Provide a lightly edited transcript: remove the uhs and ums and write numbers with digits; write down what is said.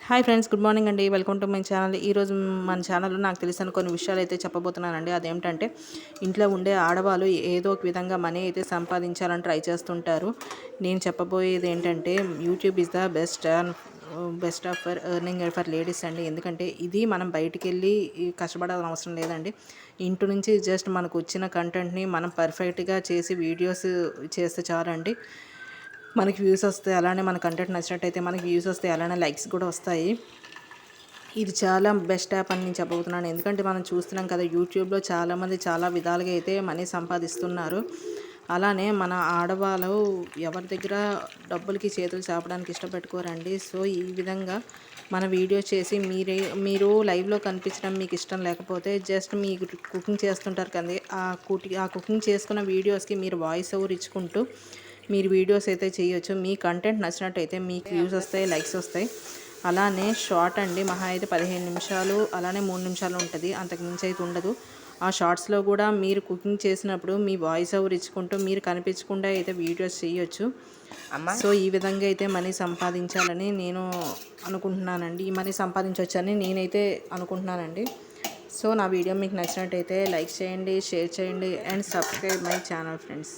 Hi friends, good morning అండి. Welcome to my channel. ఈరోజు మన ఛానల్లో నాకు తెలిసిన కొన్ని విషయాలు అయితే చెప్పబోతున్నానండి. అదేమిటంటే, ఇంట్లో ఉండే ఆడవాళ్ళు ఏదో ఒక విధంగా మనీ అయితే సంపాదించాలని ట్రై చేస్తుంటారు. నేను చెప్పబోయేది ఏంటంటే, YouTube is the best of for earning for ladies అండి. ఎందుకంటే ఇది మనం బయటికి వెళ్ళి కష్టపడాల్సిన అవసరం లేదండి. ఇంటి నుంచి జస్ట్ మనకు వచ్చిన కంటెంట్ని మనం పర్ఫెక్ట్గా చేసి వీడియోస్ చేస్తే చాలండి. మనకి వ్యూస్ వస్తాయి. అలానే మన కంటెంట్ నచ్చినట్టయితే మనకి వ్యూస్ వస్తాయి, అలానే లైక్స్ కూడా వస్తాయి. ఇది చాలా బెస్ట్ యాప్ అని నేను చెప్పబోతున్నాను. ఎందుకంటే మనం చూస్తున్నాం కదా, యూట్యూబ్లో చాలామంది చాలా విధాలుగా అయితే మనీ సంపాదిస్తున్నారు. అలానే మన ఆడవాళ్ళు ఎవరి దగ్గర డబ్బులకి చేతులు చాపడానికి ఇష్టపెట్టుకోరండి. సో ఈ విధంగా మన వీడియో చేసి మీరు లైవ్లో కనిపించడం మీకు ఇష్టం లేకపోతే జస్ట్ మీరు కుకింగ్ చేస్తుంటారు కదా, ఆ కుకింగ్ చేసుకున్న వీడియోస్కి మీరు వాయిస్ ఓవర్ ఇచ్చుకుంటూ మీరు వీడియోస్ అయితే చేయొచ్చు. మీ కంటెంట్ నచ్చినట్టయితే మీకు వ్యూస్ వస్తాయి, లైక్స్ వస్తాయి. అలానే షార్ట్ అండి, మహా అయితే 15 నిమిషాలు, అలానే 3 నిమిషాలు ఉంటుంది, అంతకు మించి అయితే ఉండదు. ఆ షార్ట్స్లో కూడా మీరు కుకింగ్ చేసినప్పుడు మీ వాయిస్ ఓవర్ ఇచ్చుకుంటూ మీరు కనిపించకుండా అయితే వీడియోస్ చేయొచ్చు. సో ఈ విధంగా అయితే మనీ సంపాదించాలని నేను అనుకుంటున్నానండి. ఈ మనీ సంపాదించవచ్చని నేనైతే అనుకుంటున్నానండి. సో నా వీడియో మీకు నచ్చినట్టయితే లైక్ చేయండి, షేర్ చేయండి and subscribe my channel friends.